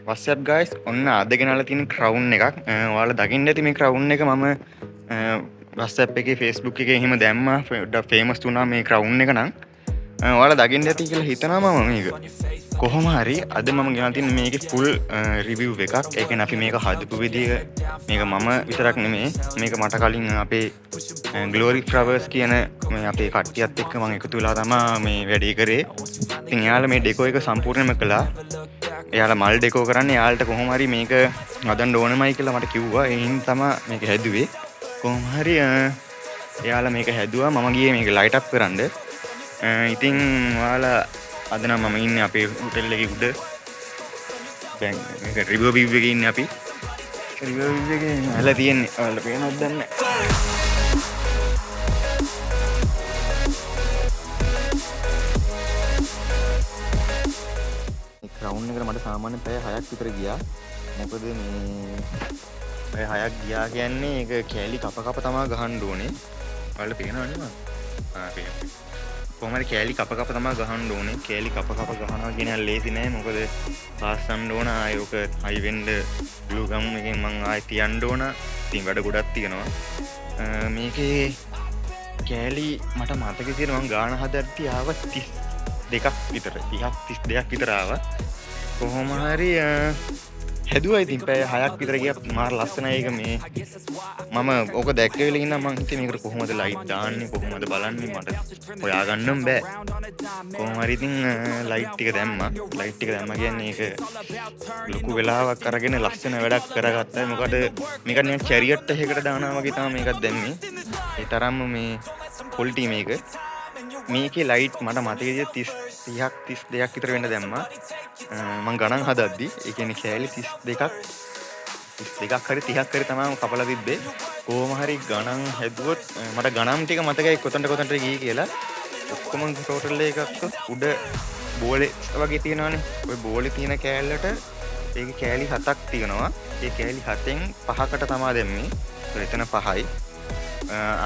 What's up guys? ඔන්න අද ගෙනල්ලා තියෙන crown එකක්. ඔයාලා දකින්න ඇති මේ crown එක මම WhatsApp එකේ Facebook එකේ එහෙම දැම්මා. famous වුණා මේ crown එක නම්. ඔයාලා දකින්න ඇති කියලා හිතනවා මම මේක. කොහොම හරි අද මම ගෙනල්ලා තියෙන මේකේ full review එකක්. ඒ කියන්නේ අපි මේක හදපු විදිය මේක මම විතරක් නෙමෙයි. මේක මට කලින් අපේ Glory Flowers කියන මේ අපේ කට්ටියත් එක්ක මම එකතු වෙලා තමයි මේ වැඩේ කරේ. ඉතින් එයාලා මේ ඩෙකෝ එක සම්පූර්ණයෙන්ම කළා. එයාලා මල් ඩෙකෝ කරන්න එයාලට කොහොම හරි මේක හදන්න ඕනමයි කියලා මට කිව්වා. ඒ හින්දා තමයි මේක හැදුවේ. කොහොම හරි එයාලා මේක හැදුවා. මම ගියේ මේක ලයිට් අප් කරන්න. ඉතින් ඔයාලා අද නම් මම ඉන්නේ අපේ හොටෙල් එකේ උඩ. දැන් මේක රිවර් විව් එකේ ඉන්නේ අපි. රිවර් විව් එකේ හැලා තියෙන්නේ. ඔයාලා පේනවද දන්නේ නැහැ. ක්‍රවුන් එකට මට සාමාන්‍යයෙන් පැය 6ක් විතර ගියා. මොකද මේ පැය 6ක් ගියා කියන්නේ ඒක කෑලි කප කප තමයි ගහන්න ඕනේ. ඔයාලට පේනවද නේද? පේනවා. කොහමද කෑලි කප කප තමයි ගහන්න ඕනේ. කෑලි කප කප ගහනවා කියන එක ලේසි නෑ. මොකද පාස්සන්න ඕන ආයෝක හයි වෙන්න ග්ලූ ගම් එකෙන් මං ආයෙ තියන්න ඕන. ඉතින් වැඩ ගොඩක් තියෙනවා. මේකේ කෑලි මට මතක තියෙනවා මං ගාන හදද්දී ආව 32ක් විතර 30ක් 32ක් විතර ආවා. කොහොම හරි හැදුවා. ඉතින් පැය 6ක් විතර ගියා. මාර ලස්සනයි ඒක මේ මම ඕක දැක්ක වෙලේ ඉඳන් මං හිතේ මේකට කොහොමද ලයිට් දාන්නේ කොහොමද බලන්නේ මට හොයාගන්නම් බෑ. කොහොම හරි ඉතින් ලයිට් ටික දැම්මා. ලයිට් ටික දැම්මා කියන්නේ ඒක ලොකු වෙලාවක් අරගෙන ලස්සන වැඩක් කරගත්තා. මොකද මේක නිකන් චැරියට් එකකට දානවා වගේ තමයි මේකත් දැම්මේ. ඒ තරම්ම මේ ක්වොලිටි මේක. මේකේ ලයිට් මට මතකයි 30ක් 32ක් විතර වෙන්න දැම්මා. මං ගණන් හදද්දි ඒ කියන්නේ කෑලි 32ක් හරි 30ක් හරි තමයි කපලා තිබ්බේ. කොහොම හරි ගණන් හැදුවොත් මට ගණන් ටික මතකයි කොතනට ගියේ කියලා. ඔක්කොම ටෝටල් එකක් උඩ බෝලේ වගේ තියෙනවානේ. ওই බෝලේ තියෙන කෑල්ලට ඒකේ කෑලි 7ක් තියෙනවා. ඒ කෑලි 7න් 5කට තමයි දැම්මේ. එතන 5යි.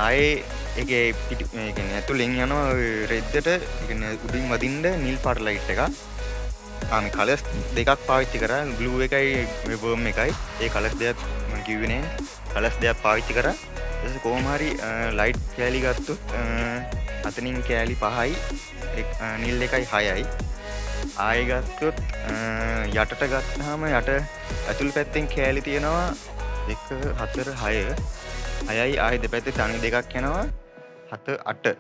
ආයේ ඒකේ පිටි මේ කියන්නේ ඇතුලෙන් යනවා රෙද්දට ඒ කියන්නේ උඩින් වදින්න නිල් පාට ලයිට් එකක්. මේ කලර්ස් දෙකක් පාවිච්චි කරා. බ්ලූ එකයි මේ වර්ම් එකයි. ඒ කලර්ස් දෙකක් මම කිව්වේ නෑ. කලර්ස් දෙකක් පාවිච්චි කරා. ඊට පස්සේ කොහොම හරි ලයිට් කෑලි ගත්තොත් අතනින් කෑලි 5යි නිල් එකයි 6යි. ආයෙ ගත්තොත් යටට ගත්තාම යට ඇතුල් පැත්තෙන් කෑලි තියෙනවා 1 4 6 6යි. ආයෙ දෙපැත්තේ තනි දෙකක් යනවා 7 8.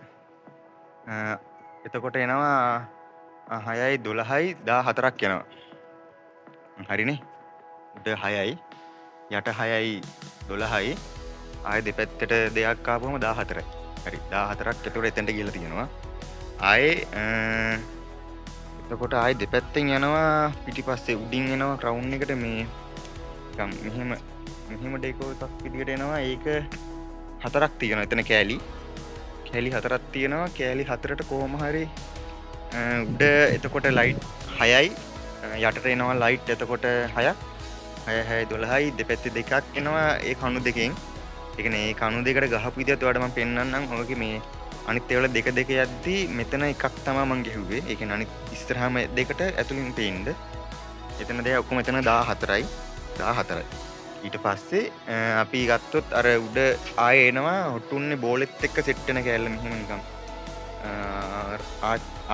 එතකොට එනවා 6යි 12යි 14ක් යනවා. හරිනේ. උඩ 6යි යට 6යි 12යි ආයෙ දෙපැත්තට දෙකක් ආපුවම 14යි. හරි 14ක් එතකොට එතනට ගිහලා තියෙනවා. ආයෙ එතකොට ආයෙ දෙපැත්තෙන් යනවා පිටිපස්සේ උඩින් එනවා ක්‍රවුන් එකට මේ මෙහෙම ඩෙකෝ එකක් විදිහට එනවා. ඒක 4ක් තියෙනවා එතන කෑලි 4ක් තියෙනවා. කෑලි 4ට කොහොම හරි උඩ එතකොට ලයිට් 6යි යටට එනවා ලයිට් එතකොට 6ක් 6 12යි දෙපැත්තේ දෙකක් එනවා ඒ කණු දෙකෙන්. ඒ කියන්නේ ඒ කණු දෙකට ගහපු විදිහත් ඔයාලට මම පෙන්නන්නම්. ඔයගේ මේ අනිත් ඒවල දෙක යද්දි මෙතන එකක් තමයි මම ගෙහුවේ. ඒ කියන්නේ අනිත් ඉස්සරහාම දෙකට ඇතුලින් පේන්න. එතන දෙක ඔක්කොම එතන 14යි 14යි. ඊට පස්සේ අපි ගත්තොත් අර උඩ ආයේ එනවා හොටුන්නේ බෝලෙත් එක්ක සෙට් වෙන කෑල්ල මෙහෙම නිකන්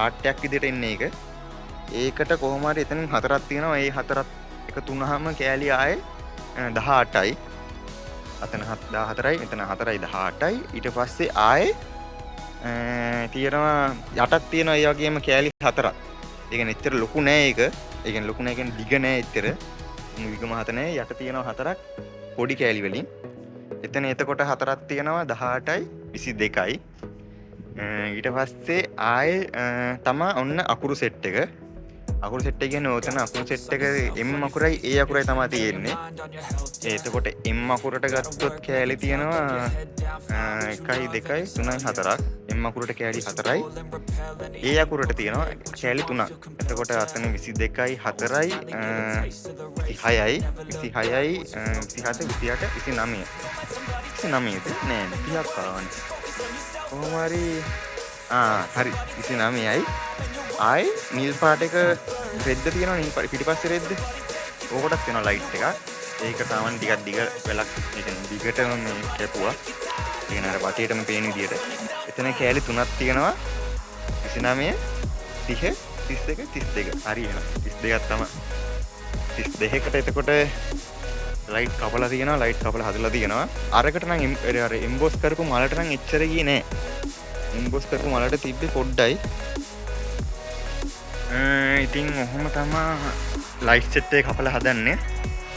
ආට් එකක් විදිහට එන්නේ ඒක. ඒකට කොහොම හරි එතනින් 4ක් තියෙනවා. ඒ 4ක් එකතු වුණාම කෑලි ආයේ 18යි. අතන 14යි මෙතන 4යි 18යි. ඊට පස්සේ ආයේ තියෙනවා යටක් තියෙනවා ඒ වගේම කෑලි 4ක්. ඒ කියන්නේ එච්චර ලොකු නෑ ඒක. ඒ කියන්නේ ලොකු නෑ කියන්නේ දිග නෑ එච්චර. විගම 7 නෑ. යට තියෙනවා 4ක් පොඩි කෑලි වලින්. එතන එතකොට 4ක් තියෙනවා 18යි 22යි. ඊට පස්සේ ආයේ තමා ඔන්න අකුරු සෙට් එක. අකුරු සෙට් එක කියන්නේ ඔතන අකුරු සෙට් එක M අකුරයි A අකුරයි තමයි තියෙන්නේ. එතකොට M අකුරට ගත්තොත් කෑලි තියෙනවා 1යි 2යි 3යි 4ක්. M අකුරට කෑලි 4යි. A අකුරට තියෙනවා කෑලි 3ක්. එතකොට අතන 22යි 4යි 26යි 26යි 27 28 29. 29ද නෑ 30ක් ආවනේ. කොහොම හරි හරි 29යි. ආයි නිල් පාට එක රෙද්ද තියෙනවා. නිල් පාට පිටිපස්සේ රෙද්ද ඕකටත් තියෙනවා ලයිට් එකක්. ඒක සාමාන්‍ය ටිකක් දිග වෙලක් ඒ කියන්නේ දිගටම මේ කැපුවා. ඒ කියන්නේ අර වටේටම පේන විදියට. එතන කෑලි 3ක් තියෙනවා. 29 30 32 32. හරි එනවා. 32ක් තමයි. 32කට එතකොට ලයිට් කපලා තියෙනවා. ලයිට් කපලා හදලා තියෙනවා. අරකට නම් අර එම්බොස් කරපු මලට නම් එච්චර ගියේ නෑ. එම්බොස් කරපු මලට තිබ්බේ පොඩ්ඩයි. ඉතින් ඔහොම තමයි ලයිට් සෙට් එක කපලා හදන්නේ.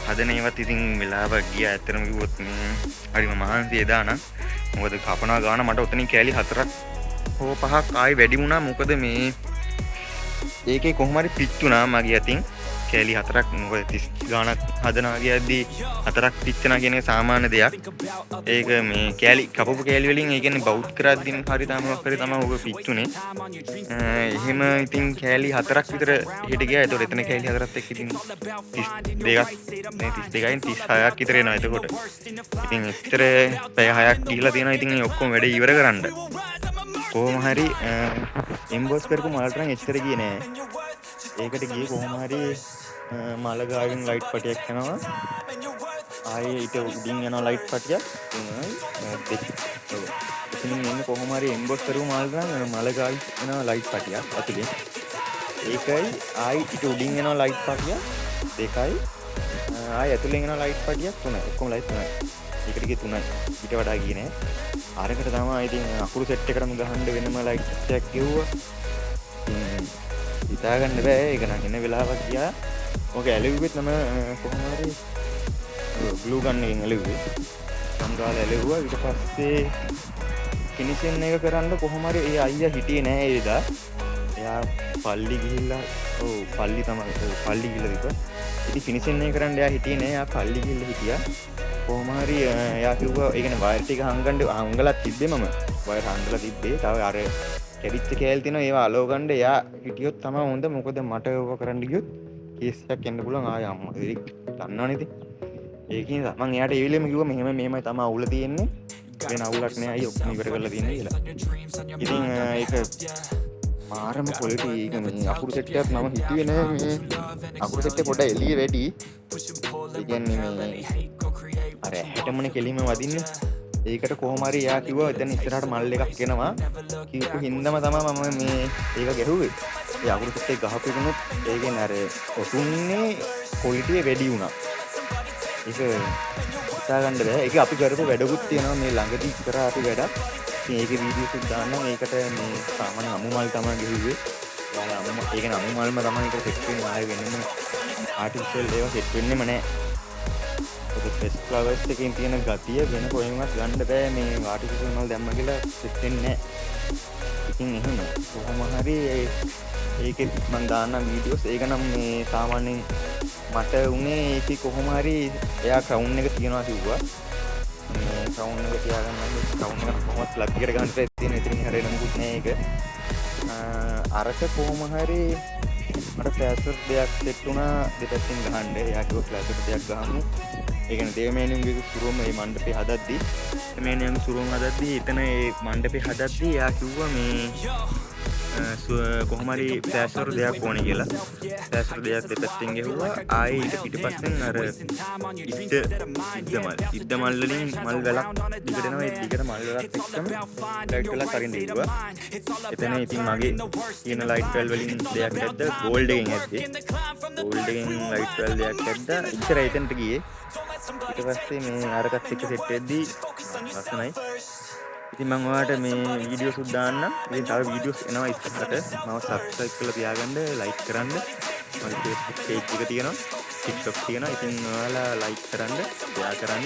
හදන ඒවත් ඉතින් වෙලාවක් ගියා. ඇත්තටම කිව්වොත් මේ හරිම මහන්සි එදා නම්. මොකද කපනවා ගාන මට ඔතනින් කෑලි 4ක් හෝ 5ක් ආයි වැඩි වුණා. මොකද මේ ඒකේ කොහොම හරි පිච්චුණා මගේ අතින්. කෑලි 4ක් මොකද 30 ගානක් හදනවා කියද්දී 4ක් පිච්චෙනා කියන එක සාමාන්‍ය දෙයක්. ඒක මේ කෑලි කපපු කෑලි වලින් ඒ කියන්නේ බවුට් කරද්දී හරි තමයි ඔක පිච්චුනේ. එහෙම ඉතින් කෑලි 4ක් විතර හෙට ගියා. ඒතකොට එතන කෑලි 4ක් එක්ක ඉතින් 32න් 36ක් විතර එනවා. එතකොට ඉතින් එච්චර පැය 6ක් ගිහලා තියෙනවා. ඉතින් මේ ඔක්කොම වැඩ ඉවර කරන්න කොහොම හරි එම්බොස් කරපු මලට නම් එච්චර ගියේ නෑ. ඒකට ගියේ කොහොම හරි මල ගාවින් ලයිට් පටියක් යනවා. ආයේ ඊට උඩින් යනවා ලයිට් පටියක්. ඉතින් ඉන්නේ කොහොම හරි එම්බොස් කරපු මලට නම් මල ගාවින් යනවා ලයිට් පටියක් ඇතුලේ. ඒකයි ආයි ඊට උඩින් යනවා ලයිට් පටියක් දෙකයි. ආයි ඇතුලෙන් යනවා ලයිට් පටියක් තුනයි. ඔක්කොම ලයිට් තුනයි. ඒකට ගියේ 3යි. ඊට වඩා ගියේ නෑ. අරකට තමයි ඉතින් අකුරු සෙට් එකටම ගහන්න වෙනම ලයිට් එකක් ගෙව්වා. හිතා ගන්න බෑ. ඒක නම් එන වෙලාවක් ගියා. ඔක ඇලෙව්වෙත් නම කොහොම හරි ග්ලූ ගන් එකෙන් ඇලෙව්වේ. සම්ගාල ඇලෙව්වා. ඊට පස්සේ ෆිනිෂින් එක කරන්න කොහොම හරි ඒ අයියා හිටියේ නෑ ඒ දා. එයා පල්ලි ගිහිල්ලා පල්ලි ගිහිල්ලා ඉතින් ෆිනිෂින් එක කරන්න එයා හිටියේ නෑ. එයා පල්ලි ගිහිල්ලා හිටියා. කොහොම හරි එයා කිව්වා ඒ කියන්නේ වයර් ටික හංගලා තිබ්බේ මම. වයර් හංගලා තිබ්බේ. තව අර කැඩිච්ච කෑල් තියෙනවා ඒවා අලව ගන්න එයා හිටියොත් තමයි හොඳ. මොකද මට ඕක කරන්න ගියොත් කේස් එකක් එන්න පුළුවන්. ආය අම්මා ඒක දන්නවනේ ඉතින්. ඒකින් මම එයාට ඒ වෙලෙම කිව්වා මෙහෙමයි තමයි අවුල තියෙන්නේ. වෙන අවුලක් නෑ අයියෝ ඔක්කොම ඉවර කරලා තියෙන්නේ කියලා. ඉතින් ඒක මාරම ක්වොලිටි එක මේ අකුරු සෙට් එකක් මම හිතුවේ නෑ මේ අකුරු සෙට් එක පොඩ එළිය වැඩි. ඒ කියන්නේ මේ අර හැටමනේ කෙලින්ම වදින්නේ. ඒකට කොහොම හරි එයා කිව්වා එතන ඉස්සරහට මල් එකක් එනවා. කිව්පු හින්දාම තමයි මම මේ ඒක ගැහුවේ. ඒ අකුරු සෙට් එක ගහපු එකනොත් ඒකෙන් අර ඔතුන්නේ ක්වොලිටි වැඩි වුණා. ඒක හිතා ගන්න බෑ. ඒක අපි කරපු වැඩකුත් තියෙනවා මේ ළඟදී කරා අපි වැඩක්. ඉතින් ඒකේ වීඩියෝස් උත් දාන්නම්. ඒකට මේ සාමාන්‍ය අමු මල් තමයි ගෙහුවේ. ඔයාලා අමු ඒ කියන්නේ අමු මල්ම තමයි ඒක සෙට් වෙන්නේ. ආයෙ වෙනම ආටිෆිෂල් ඒවා සෙට් වෙන්නෙම නෑ. ඔක ෆ්‍රෙෂ් ෆ්ලවර්ස් එකකින් තියෙන ගතිය වෙන කොහෙන්වත් ගන්න බෑ. මේ ආටිෆිෂල් මල් දැම්ම කියලා සෙට් වෙන්නේ නෑ. ඉතින් එහෙම කොහොම හරි ඒකෙත් මම දාන්නම් වීඩියෝස්. ඒක නම් මේ සාමාන්‍යයෙන් මට උනේ ඒකේ කොහොම හරි එයා ක්‍රවුන් එක තියනවා කිව්වා. මේ ක්‍රවුන් එක තියාගන්න ක්‍රවුන් එක කොහොමද ප්ලග් එකට ගන්න තියෙන ඉතින් හැරෙන්න මොකුත් නෑ ඒක. අරක කොහොම හරි මට ෆ්ලෑෂර් දෙයක් සෙට් වුණා දෙපැත්තෙන් ගහන්න. එයා කිව්වා ෆ්ලෑෂර් දෙයක් ගහමු. ඒ කියන්නේ දේවමෑණියන්ගේ සුරුවම මේ මණ්ඩපේ හදද්දි දේවමෑණියන්ගේ සුරුවම හදද්දි එතන ඒ මණ්ඩපේ හදද්දි එයා කිව්වා මේ කොහොම හරි ෆ්ලෑෂර් දෙයක් ඕනේ කියලා. ෆ්ලෑෂර් දෙයක් දෙපැත්තෙන් ගෙහුවා. ආයේ ඊට පිටිපස්සෙන් අර ඉද්ද මල් වලින් මල් ගලක් දිගට එනවා. ඒ දිගට මල් ගලක් එක්කම ලයිට් ගලක් අරින්න ඉන්නවා. එතන ඉතින් මගේ තියෙන ලයිට් වැල් වලින් දෙයක් ඇද්ද ගෝල්ඩ් එකෙන් ඇද්දේ. ගෝල්ඩ් එකෙන් ලයිට් වැල් දෙයක් ඇද්දා. ඉච්චරයි එතනට ගියේ. ඊට පස්සේ මේ අරකට එක්ක සෙට් වෙද්දී ලස්සනයි. ඉතින් මම ඔයාලට මේ වීඩියෝස් උත් දාන්නම්. ඉතින් තව වීඩියෝස් එනවා ඉස්සරහට. මම සබ්ස්ක්‍රයිබ් කරලා තියාගන්න, ලයික් කරන්න. මගේ Facebook page එක තියෙනවා, TikTok තියෙනවා. ඉතින් ඔයාලා ලයික් කරන්න, ෂෙයා කරන්න.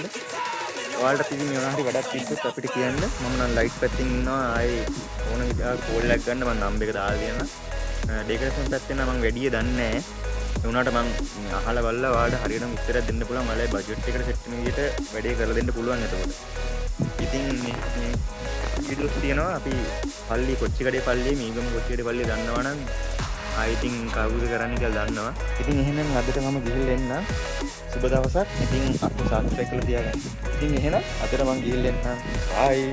ඔයාලට ඉතින් මොනවා හරි වැඩක් තිබ්බොත් අපිට කියන්න. මම නම් ලයික් පැත්තෙන් ඉන්නවා. ආයේ ඕන විදිහට කෝල් එකක් ගන්න මම නම්බර් එක දාලා දෙනවා. ඩෙකරේෂන් පැත්තෙන් නම් මම වැඩිය දන්නේ නැහැ. ඒ වුණාට මම අහලා බලලා ඔයාලට හරියටම විස්තරයක් දෙන්න පුළුවන්. මලයි බජට් එකට සෙට් වෙන විදිහට වැඩේ කරලා දෙන්න පුළුවන් එතකොට. ඉතින් මේ වීඩියෝස් තියෙනවා. අපි පල්ලි කොච්චිකඩේ පල්ලියේ මීගම කොච්චිකඩේ පල්ලිය දන්නවනම් ආයි ඉතින් කවුද කරන්නේ කියලා දන්නවා. ඉතින් එහෙනම් අදට මම ගිහිල්ලා එන්න. සුබ දවසක්. ඉතින් අපු සබ්ස්ක්‍රයිබ් කරලා තියාගන්න. ඉතින් එහෙනම් අදට මම ගිහිල්ලා එන්න. ආයි